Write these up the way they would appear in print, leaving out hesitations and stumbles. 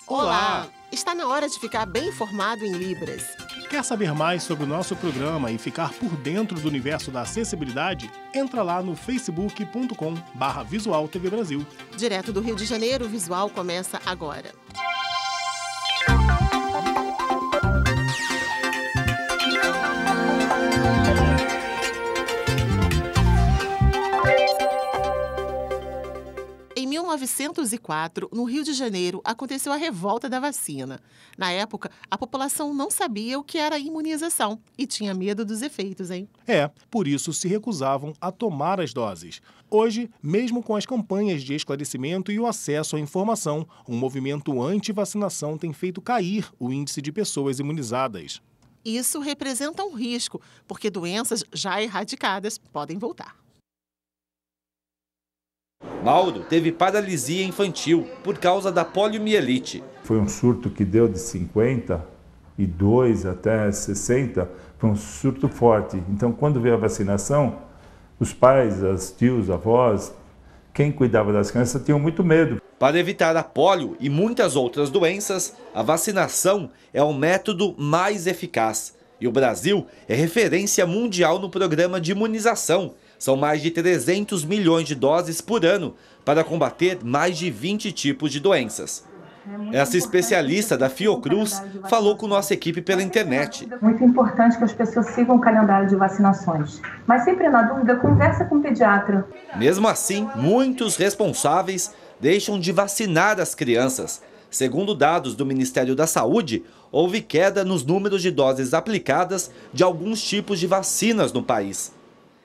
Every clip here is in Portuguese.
Olá! Está na hora de ficar bem informado em Libras. Quer saber mais sobre o nosso programa e ficar por dentro do universo da acessibilidade? Entra lá no facebook.com/Visual TV Brasil. Direto do Rio de Janeiro, o Visual começa agora. Em 1904, no Rio de Janeiro, aconteceu a revolta da vacina. Na época, a população não sabia o que era imunização e tinha medo dos efeitos, hein? Por isso se recusavam a tomar as doses. Hoje, mesmo com as campanhas de esclarecimento e o acesso à informação, um movimento anti-vacinação tem feito cair o índice de pessoas imunizadas. Isso representa um risco, porque doenças já erradicadas podem voltar. Mauro teve paralisia infantil por causa da poliomielite. Foi um surto que deu de 52 até 60, foi um surto forte. Então, quando veio a vacinação, os pais, os tios, avós, quem cuidava das crianças tinham muito medo. Para evitar a polio e muitas outras doenças, a vacinação é o método mais eficaz. E o Brasil é referência mundial no programa de imunização. São mais de 300 milhões de doses por ano para combater mais de 20 tipos de doenças. Essa especialista da Fiocruz falou com nossa equipe pela internet. Muito importante que as pessoas sigam o calendário de vacinações. Mas sempre na dúvida, conversa com o pediatra. Mesmo assim, muitos responsáveis deixam de vacinar as crianças. Segundo dados do Ministério da Saúde, houve queda nos números de doses aplicadas de alguns tipos de vacinas no país.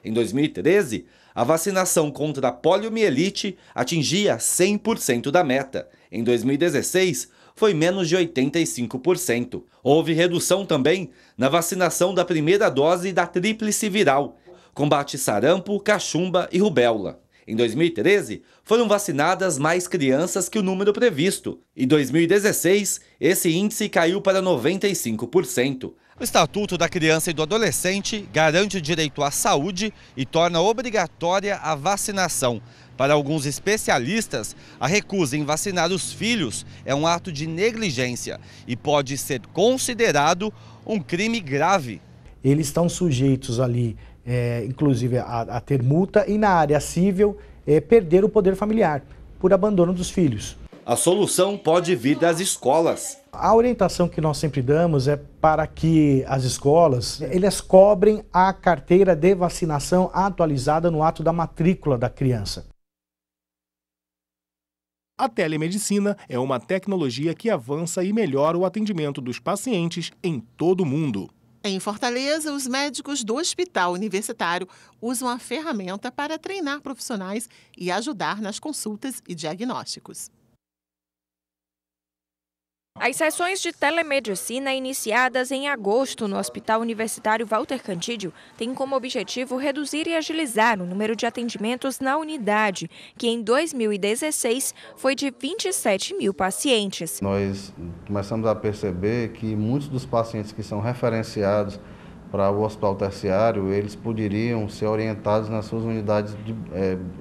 Em 2013, a vacinação contra a poliomielite atingia 100% da meta. Em 2016, foi menos de 85%. Houve redução também na vacinação da primeira dose da tríplice viral, combate sarampo, cachumba e rubéola. Em 2013, foram vacinadas mais crianças que o número previsto. Em 2016, esse índice caiu para 95%. O Estatuto da Criança e do Adolescente garante o direito à saúde e torna obrigatória a vacinação. Para alguns especialistas, a recusa em vacinar os filhos é um ato de negligência e pode ser considerado um crime grave. Eles estão sujeitos ali, inclusive, a ter multa e na área civil perder o poder familiar por abandono dos filhos. A solução pode vir das escolas. A orientação que nós sempre damos é para que as escolas eles cobrem a carteira de vacinação atualizada no ato da matrícula da criança. A telemedicina é uma tecnologia que avança e melhora o atendimento dos pacientes em todo o mundo. Em Fortaleza, os médicos do Hospital Universitário usam a ferramenta para treinar profissionais e ajudar nas consultas e diagnósticos. As sessões de telemedicina iniciadas em agosto no Hospital Universitário Walter Cantídio têm como objetivo reduzir e agilizar o número de atendimentos na unidade, que em 2016 foi de 27 mil pacientes. Nós começamos a perceber que muitos dos pacientes que são referenciados para o hospital terciário, eles poderiam ser orientados nas suas unidades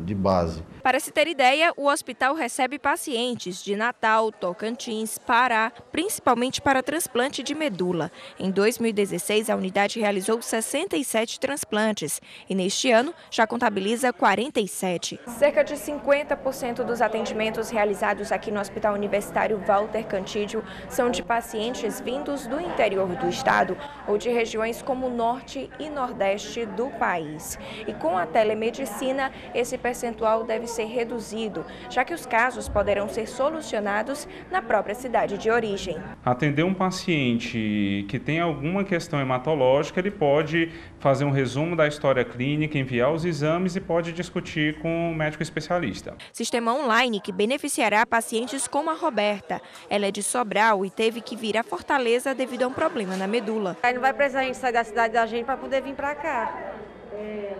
de base. Para se ter ideia, o hospital recebe pacientes de Natal, Tocantins, Pará, principalmente para transplante de medula. Em 2016, a unidade realizou 67 transplantes e neste ano já contabiliza 47. Cerca de 50% dos atendimentos realizados aqui no Hospital Universitário Walter Cantídio são de pacientes vindos do interior do estado ou de regiões como o norte e nordeste do país. E com a telemedicina, esse percentual deve ser reduzido, já que os casos poderão ser solucionados na própria cidade de origem. Atender um paciente que tem alguma questão hematológica, ele pode fazer um resumo da história clínica, enviar os exames e pode discutir com o médico especialista. Sistema online que beneficiará pacientes como a Roberta. Ela é de Sobral e teve que vir a Fortaleza devido a um problema na medula. Aí não vai precisar a gente sair da cidade da gente para poder vir para cá,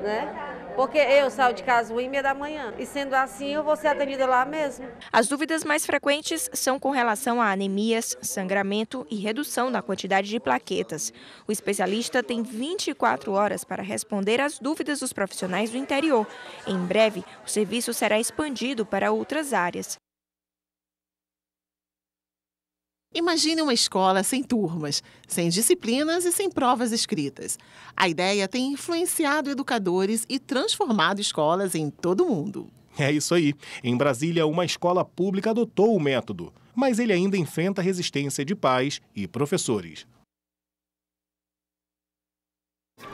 né? Porque eu saio de casa 1h30 da manhã e sendo assim eu vou ser atendida lá mesmo. As dúvidas mais frequentes são com relação a anemias, sangramento e redução na quantidade de plaquetas. O especialista tem 24 horas para responder às dúvidas dos profissionais do interior. Em breve, o serviço será expandido para outras áreas. Imagine uma escola sem turmas, sem disciplinas e sem provas escritas. A ideia tem influenciado educadores e transformado escolas em todo o mundo. É isso aí. Em Brasília, uma escola pública adotou o método, mas ele ainda enfrenta a resistência de pais e professores.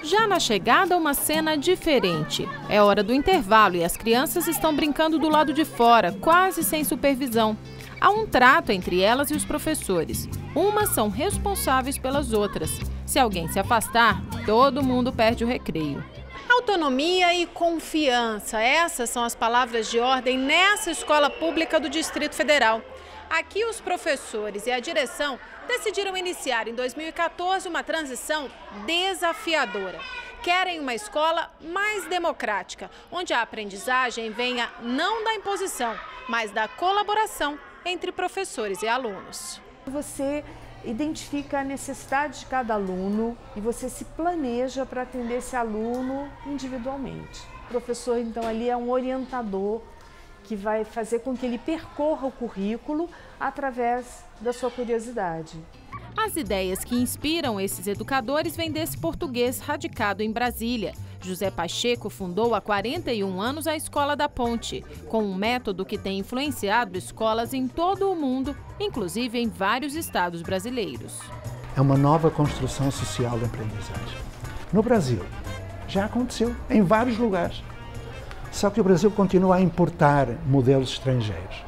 Já na chegada, uma cena diferente. É hora do intervalo e as crianças estão brincando do lado de fora, quase sem supervisão. Há um trato entre elas e os professores. Umas são responsáveis pelas outras. Se alguém se afastar, todo mundo perde o recreio. Autonomia e confiança, essas são as palavras de ordem nessa escola pública do Distrito Federal. Aqui os professores e a direção decidiram iniciar em 2014 uma transição desafiadora. Querem uma escola mais democrática, onde a aprendizagem venha não da imposição, mas da colaboração entre professores e alunos. Você identifica a necessidade de cada aluno e você se planeja para atender esse aluno individualmente. O professor, então, ali é um orientador que vai fazer com que ele percorra o currículo através da sua curiosidade. As ideias que inspiram esses educadores vêm desse português radicado em Brasília. José Pacheco fundou há 41 anos a Escola da Ponte, com um método que tem influenciado escolas em todo o mundo, inclusive em vários estados brasileiros. É uma nova construção social da aprendizagem. No Brasil, já aconteceu em vários lugares. Só que o Brasil continua a importar modelos estrangeiros.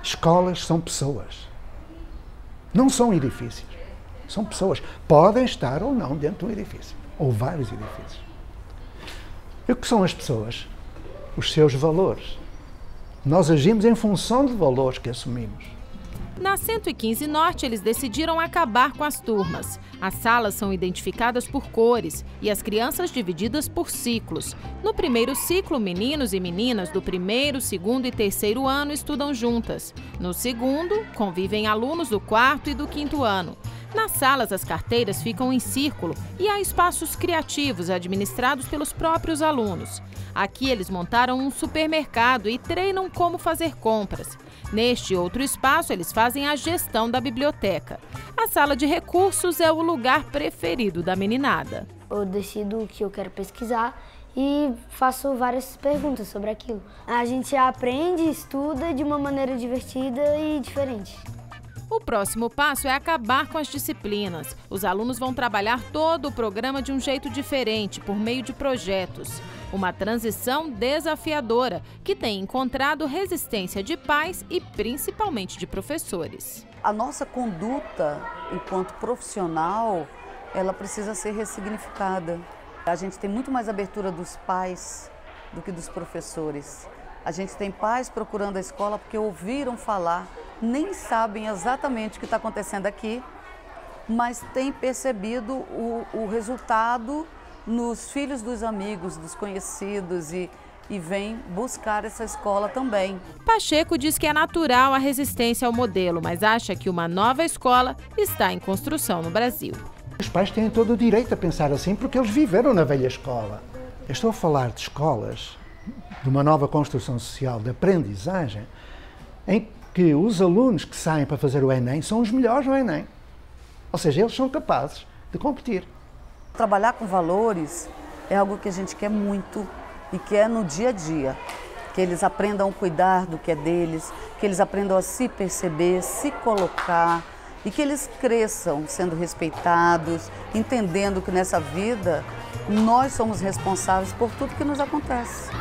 Escolas são pessoas. Não são edifícios. São pessoas. Podem estar ou não dentro de um edifício, ou vários edifícios. E o que são as pessoas? Os seus valores. Nós agimos em função de valores que assumimos. Na 115 Norte, eles decidiram acabar com as turmas. As salas são identificadas por cores e as crianças divididas por ciclos. No primeiro ciclo, meninos e meninas do primeiro, segundo e terceiro ano estudam juntas. No segundo, convivem alunos do quarto e do quinto ano. Nas salas, as carteiras ficam em círculo e há espaços criativos administrados pelos próprios alunos. Aqui eles montaram um supermercado e treinam como fazer compras. Neste outro espaço, eles fazem a gestão da biblioteca. A sala de recursos é o lugar preferido da meninada. Eu decido o que eu quero pesquisar e faço várias perguntas sobre aquilo. A gente aprende, estuda de uma maneira divertida e diferente. O próximo passo é acabar com as disciplinas. Os alunos vão trabalhar todo o programa de um jeito diferente, por meio de projetos. Uma transição desafiadora, que tem encontrado resistência de pais e principalmente de professores. A nossa conduta enquanto profissional, ela precisa ser ressignificada. A gente tem muito mais abertura dos pais do que dos professores. A gente tem pais procurando a escola porque ouviram falar, nem sabem exatamente o que está acontecendo aqui, mas têm percebido o resultado nos filhos dos amigos, dos conhecidos e vêm buscar essa escola também. Pacheco diz que é natural a resistência ao modelo, mas acha que uma nova escola está em construção no Brasil. Os pais têm todo o direito a pensar assim porque eles viveram na velha escola. Eu estou a falar de escolas, de uma nova construção social de aprendizagem, em que os alunos que saem para fazer o Enem são os melhores no Enem. Ou seja, eles são capazes de competir. Trabalhar com valores é algo que a gente quer muito e que é no dia a dia. Que eles aprendam a cuidar do que é deles, que eles aprendam a se perceber, se colocar e que eles cresçam sendo respeitados, entendendo que nessa vida nós somos responsáveis por tudo que nos acontece.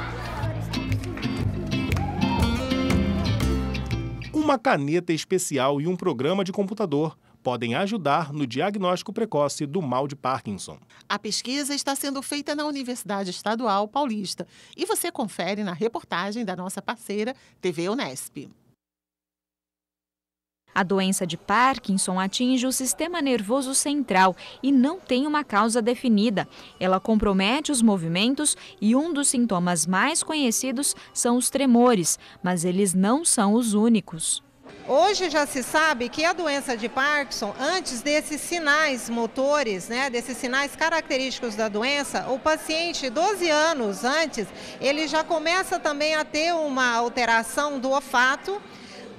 Uma caneta especial e um programa de computador podem ajudar no diagnóstico precoce do mal de Parkinson. A pesquisa está sendo feita na Universidade Estadual Paulista e você confere na reportagem da nossa parceira TV Unesp. A doença de Parkinson atinge o sistema nervoso central e não tem uma causa definida. Ela compromete os movimentos e um dos sintomas mais conhecidos são os tremores, mas eles não são os únicos. Hoje já se sabe que a doença de Parkinson, antes desses sinais motores, desses sinais característicos da doença, o paciente 12 anos antes, ele já começa também a ter uma alteração do olfato,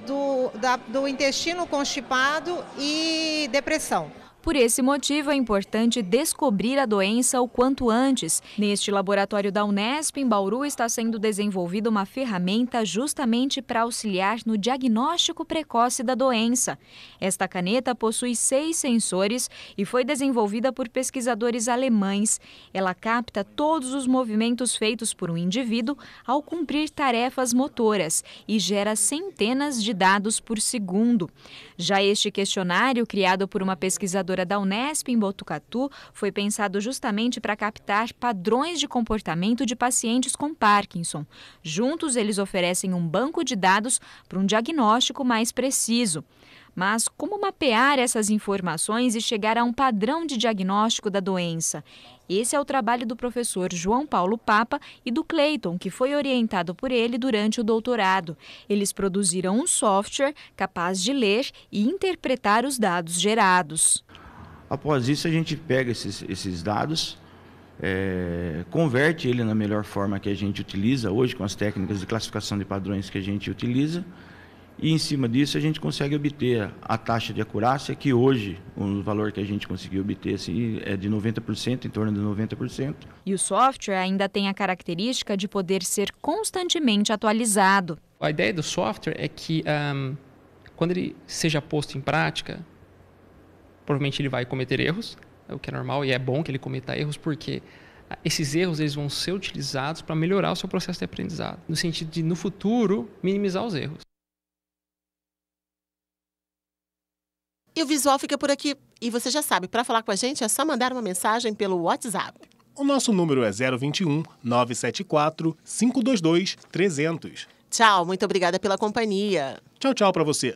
do intestino constipado e depressão. Por esse motivo, é importante descobrir a doença o quanto antes. Neste laboratório da Unesp, em Bauru, está sendo desenvolvida uma ferramenta justamente para auxiliar no diagnóstico precoce da doença. Esta caneta possui 6 sensores e foi desenvolvida por pesquisadores alemães. Ela capta todos os movimentos feitos por um indivíduo ao cumprir tarefas motoras e gera centenas de dados por segundo. Já este questionário, criado por uma pesquisadora da Unesp em Botucatu, foi pensado justamente para captar padrões de comportamento de pacientes com Parkinson. Juntos, eles oferecem um banco de dados para um diagnóstico mais preciso. Mas como mapear essas informações e chegar a um padrão de diagnóstico da doença? Esse é o trabalho do professor João Paulo Papa e do Cleiton, que foi orientado por ele durante o doutorado. Eles produziram um software capaz de ler e interpretar os dados gerados. Após isso, a gente pega esses dados, converte ele na melhor forma que a gente utiliza hoje, com as técnicas de classificação de padrões que a gente utiliza, e em cima disso a gente consegue obter a taxa de acurácia, que hoje o valor que a gente conseguiu obter assim, é de 90%, em torno de 90%. E o software ainda tem a característica de poder ser constantemente atualizado. A ideia do software é que quando ele seja posto em prática, provavelmente ele vai cometer erros, o que é normal, e é bom que ele cometa erros, porque esses erros eles vão ser utilizados para melhorar o seu processo de aprendizado, no sentido de, no futuro, minimizar os erros. E o Visual fica por aqui. E você já sabe, para falar com a gente é só mandar uma mensagem pelo WhatsApp. O nosso número é 021 974 522 300. Tchau, muito obrigada pela companhia. Tchau, tchau para você.